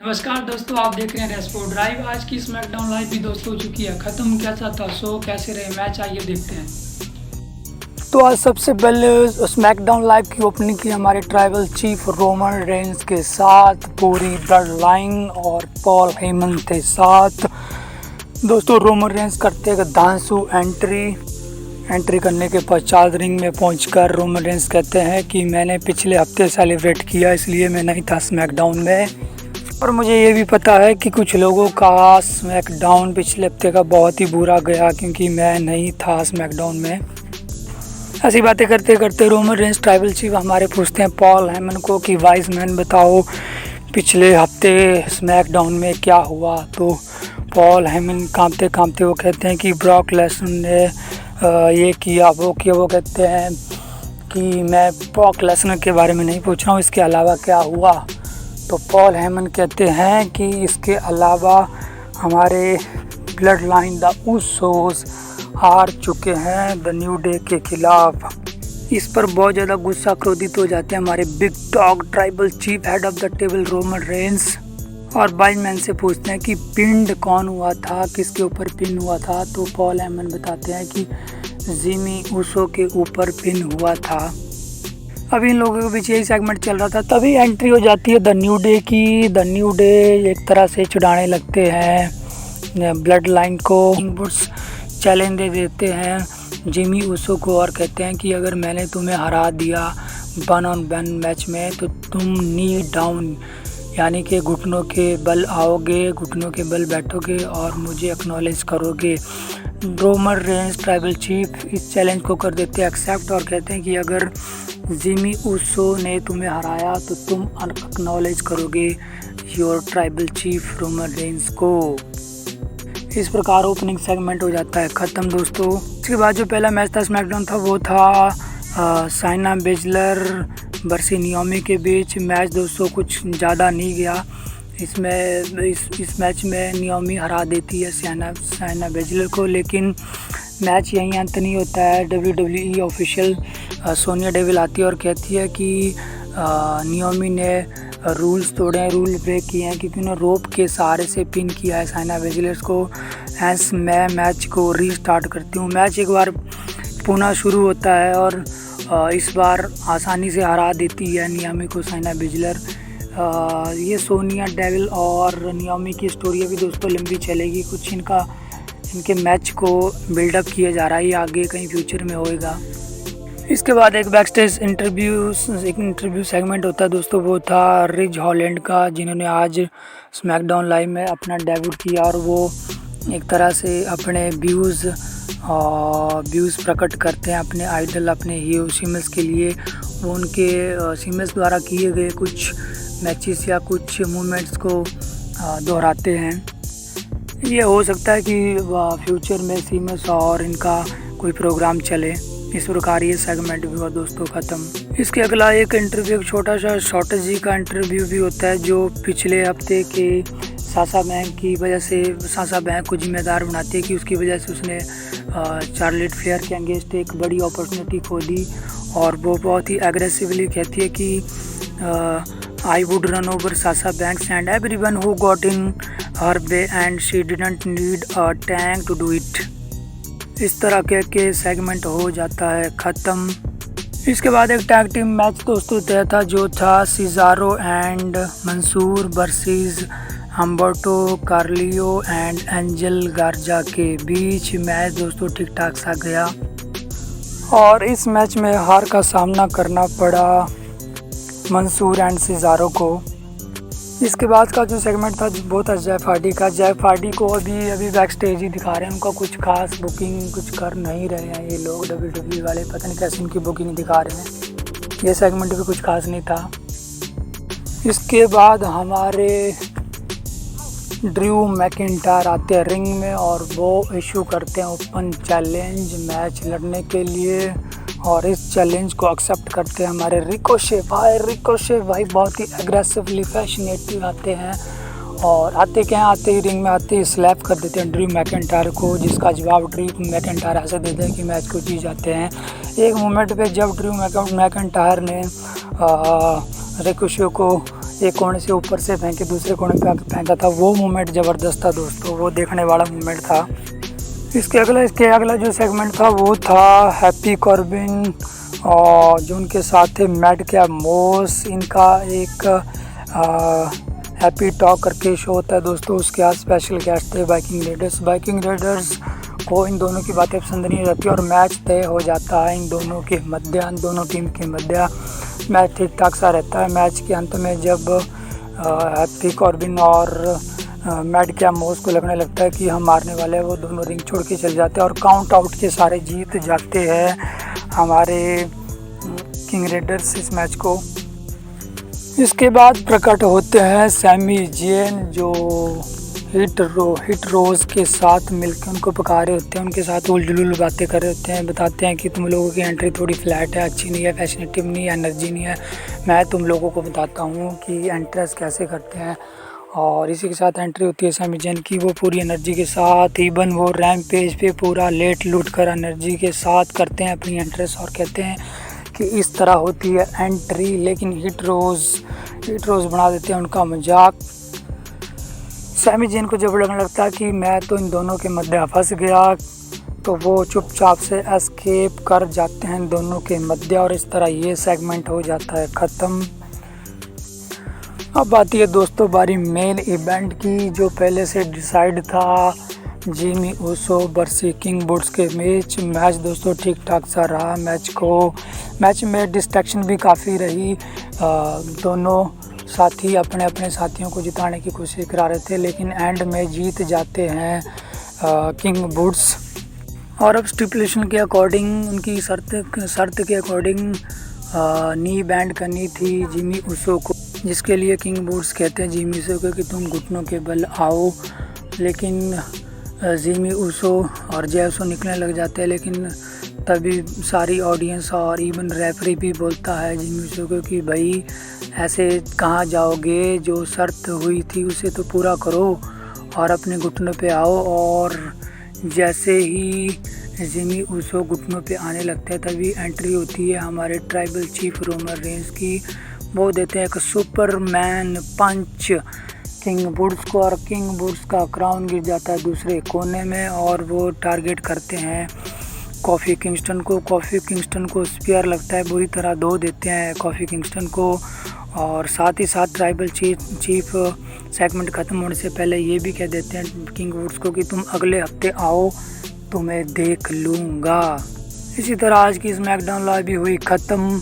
नमस्कार दोस्तों, आप देख रहे हैं रेस्पो ड्राइव। आज की स्मैकडाउन लाइव भी दोस्तों हो चुकी है ख़त्म। कैसा था शो, कैसे रहे मैच, आइए देखते हैं। तो आज सबसे पहले स्मैकडाउन लाइव की ओपनिंग की हमारे ट्राइबल चीफ रोमन रेंस के साथ, पूरी ब्लड लाइन और पॉल हेमन के साथ। दोस्तों रोमन रेंस करते हैं धांसू एंट्री करने के पश्चात रिंग में पहुंचकर रोमन रेंस कहते हैं कि मैंने पिछले हफ्ते सेलिब्रेट किया, इसलिए मैं नहीं था स्मैकडाउन में। और मुझे ये भी पता है कि कुछ लोगों का स्मैकडाउन पिछले हफ्ते का बहुत ही बुरा गया क्योंकि मैं नहीं था स्मैकडाउन में। ऐसी बातें करते करते रोमन रेंस ट्राइबल चीफ हमारे पूछते हैं पॉल हेमन को कि वाइज मैन बताओ पिछले हफ्ते स्मैकडाउन में क्या हुआ। तो पॉल हेमन कांपते कांपते वो कहते हैं कि ब्रॉक लेसनर ने ये किया वो किया। वो कहते हैं कि मैं ब्रॉक लेसनर के बारे में नहीं पूछ रहा हूँ, इसके अलावा क्या हुआ। तो पॉल हेमन कहते हैं कि इसके अलावा हमारे ब्लड लाइन द उसोस हार चुके हैं द न्यू डे के खिलाफ। इस पर बहुत ज़्यादा गुस्सा क्रोधित हो जाते हैं हमारे big dog tribal chief head of the table Roman Reigns, और बाइज मैन से पूछते हैं कि पिंड कौन हुआ था, किसके ऊपर पिन हुआ था। तो पॉल हेमन बताते हैं कि जिमी उसो के ऊपर पिन हुआ था। अभी इन लोगों के बीच यही सेगमेंट चल रहा था, तभी एंट्री हो जाती है द न्यू डे की। द न्यू डे एक तरह से छुड़ाने लगते हैं ब्लड लाइन को, बुट्स चैलेंज दे देते हैं जिमी उसो को और कहते हैं कि अगर मैंने तुम्हें हरा दिया 1-on-1 मैच में तो तुम नी डाउन यानी कि घुटनों के बल आओगे, घुटनों के बल बैठोगे और मुझे एक्नॉलेज करोगे। रोमन रेंस ट्राइबल चीफ इस चैलेंज को कर देते हैं एक्सेप्ट और कहते हैं कि अगर जिमी उसो ने तुम्हें हराया तो तुम एक्नॉलेज करोगे your tribal chief Roman Reigns को। इस प्रकार ओपनिंग सेगमेंट हो जाता है ख़त्म दोस्तों। इसके बाद जो पहला मैच था स्मैकडाउन था वो था साइना बेजलर वर्सेस नियोमी के बीच। मैच दोस्तों कुछ ज़्यादा नहीं गया। इसमें इस मैच में नियोमी हरा देती है साइना बेजलर को, लेकिन मैच यहीं अंत नहीं होता है। WWE ऑफिशियल सोनिया डेविल आती है और कहती है कि नियोमी ने रूल्स तोड़े हैं, रूल ब्रेक किए हैं क्योंकि उन्होंने रोप के सहारे से पिन किया है साइना बेजलर को। हैंस मैं मैच को रीस्टार्ट करती हूँ। मैच एक बार पुनः शुरू होता है और इस बार आसानी से हरा देती है नियोमी को साइना बेजलर। ये सोनिया डेविल और नियोमी की स्टोरी भी दोस्तों लंबी चलेगी। कुछ इनके मैच को बिल्डअप किया जा रहा है, ये आगे कहीं फ्यूचर में होएगा। इसके बाद एक बैकस्टेज इंटरव्यू सेगमेंट होता है दोस्तों, वो था रिज हॉलैंड का, जिन्होंने आज स्मैकडाउन लाइव में अपना डेब्यूट किया और वो एक तरह से अपने व्यूज़ प्रकट करते हैं अपने आइडल अपने हीरो सीमस के लिए। वो उनके सीमस द्वारा किए गए कुछ मैचेस या कुछ मूवमेंट्स को दोहराते हैं। ये हो सकता है कि फ्यूचर में सीमस और इनका कोई प्रोग्राम चले। इस प्रकार ये सेगमेंट भी हुआ दोस्तों ख़त्म। इसके अगला एक इंटरव्यू, एक छोटा सा शॉर्टेजी का इंटरव्यू भी होता है जो पिछले हफ्ते के साशा बैंक की वजह से साशा बैंक को जिम्मेदार बनाती है कि उसकी वजह से उसने चार्लेट फ्लेयर के अगेंस्ट एक बड़ी अपॉर्चुनिटी खो दी। और वो बहुत ही एग्रेसिवली कहती है कि I would run over Sasha Banks and everyone who got in her way and she didn't need a tank to do it. इस तरह के सेगमेंट हो जाता है ख़त्म। इसके बाद एक टैग टीम मैच दोस्तों तय था जो था Cesaro and Mansoor versus Humberto Carrillo and Angel Garza के बीच। मैच दोस्तों ठीक ठाक सा गया और इस मैच में हार का सामना करना पड़ा मंसूर एंड सिजारो को। इसके बाद का जो सेगमेंट था वो था जेफ हार्डी का। जेफ हार्डी को अभी बैक स्टेज ही दिखा रहे हैं, उनका कुछ खास बुकिंग कुछ कर नहीं रहे हैं ये लोग WWE वाले, पता नहीं कैसे उनकी बुकिंग दिखा रहे हैं। ये सेगमेंट भी कुछ खास नहीं था। इसके बाद हमारे ड्रू मैकिंटायर आते हैं रिंग में और वो इशू करते हैं ओपन चैलेंज मैच लड़ने के लिए, और इस चैलेंज को एक्सेप्ट करते हैं हमारे रिकोशे भाई बहुत ही एग्रेसिवली पैशनेटली आते हैं। और आते ही रिंग में आते ही स्लैप कर देते हैं ड्रू मैकिंटायर को, जिसका जवाब ड्रू मैकिंटायर ऐसे देते हैं कि मैच को जीत जाते हैं। एक मोमेंट पे जब ड्रू मैकिंटायर ने रिकोशे को एक कोने से ऊपर से फेंके दूसरे कोने पे आके फेंका था, वो मोमेंट ज़बरदस्त था दोस्तों, वो देखने वाला मोमेंट था। इसके अगला जो सेगमेंट था वो था हैप्पी कॉर्बिन और जो उनके साथ थे मैट क्या मोस। इनका एक हैप्पी टॉक करके शो होता है दोस्तों, उसके आज स्पेशल गेस्ट थे बाइकिंग रेडर्स को इन दोनों की बातें पसंद नहीं रहती और मैच तय हो जाता है इन दोनों टीम के मध्य। मैच ठीक ठाक सा रहता है। मैच के अंत में जब हैप्पी कॉर्बिन और मैट क्या मोस को लगने लगता है कि हम मारने वाले हैं, वो दोनों रिंग छोड़ के चल जाते हैं और काउंट आउट के सारे जीत जाते हैं हमारे किंग रेडर्स इस मैच को। इसके बाद प्रकट होते हैं सैमी ज़ेन जो हिट रोज़ के साथ मिलकर उनको पका रहे होते हैं, उनके साथ उलझुल बातें कर रहे होते हैं, बताते हैं कि तुम लोगों की एंट्री थोड़ी फ्लैट है, अच्छी नहीं है, फैशनेटिव नहीं है, एनर्जी नहीं है। मैं तुम लोगों को बताता हूँ कि एंट्रेंस कैसे करते हैं। और इसी के साथ एंट्री होती है सैमी ज़ेन की, वो पूरी एनर्जी के साथ इवन वो रैम्पेज पे पूरा लेट लूट कर एनर्जी के साथ करते हैं अपनी एंट्रेंस और कहते हैं कि इस तरह होती है एंट्री। लेकिन हिट रोज़ बना देते हैं उनका मजाक। सैमी ज़ेन को जब लगने लगता है कि मैं तो इन दोनों के मध्य फंस गया, तो वो चुपचाप से एस्केप कर जाते हैं दोनों के मध्य और इस तरह ये सेगमेंट हो जाता है ख़त्म। अब आती है दोस्तों बारी मेन इवेंट की, जो पहले से डिसाइड था Jimmy Uso versus King Woods के मैच दोस्तों ठीक ठाक सा रहा। मैच में डिस्ट्रैक्शन भी काफ़ी रही। दोनों साथी अपने अपने साथियों को जिताने की कोशिश करा रहे थे, लेकिन एंड में जीत जाते हैं किंग वुड्स। और अब स्टिपुलेशन के अकॉर्डिंग उनकी शर्त के अकॉर्डिंग नी बैंड करनी थी जिमी ऊसो को, जिसके लिए किंग वुड्स कहते हैं जिमी ऊसो को कि तुम घुटनों के बल आओ। लेकिन जिमी ऊसो और जे ऊसो निकलने लग जाते हैं, लेकिन तभी सारी ऑडियंस और इवन रेफरी भी बोलता है जिमी ऊसो को कि भाई ऐसे कहाँ जाओगे, जो शर्त हुई थी उसे तो पूरा करो और अपने घुटनों पे आओ। और जैसे ही जिमी ऊसो घुटनों पे आने लगते हैं तभी एंट्री होती है हमारे ट्राइबल चीफ रोमन रेंस की। वो देते हैं एक सुपरमैन पंच किंग वुड्स को और किंग वुड्स का क्राउन गिर जाता है दूसरे कोने में और वो टारगेट करते हैं कॉफ़ी किंगस्टन को स्पीयर लगता है, बुरी तरह धो देते हैं कॉफ़ी किंगस्टन को। और साथ ही साथ ट्राइबल चीफ सेगमेंट ख़त्म होने से पहले ये भी कह देते हैं किंग वुड्स को कि तुम अगले हफ्ते आओ, तुम्हें देख लूँगा। इसी तरह आज की स्मैकडाउन लाइव भी हुई ख़त्म।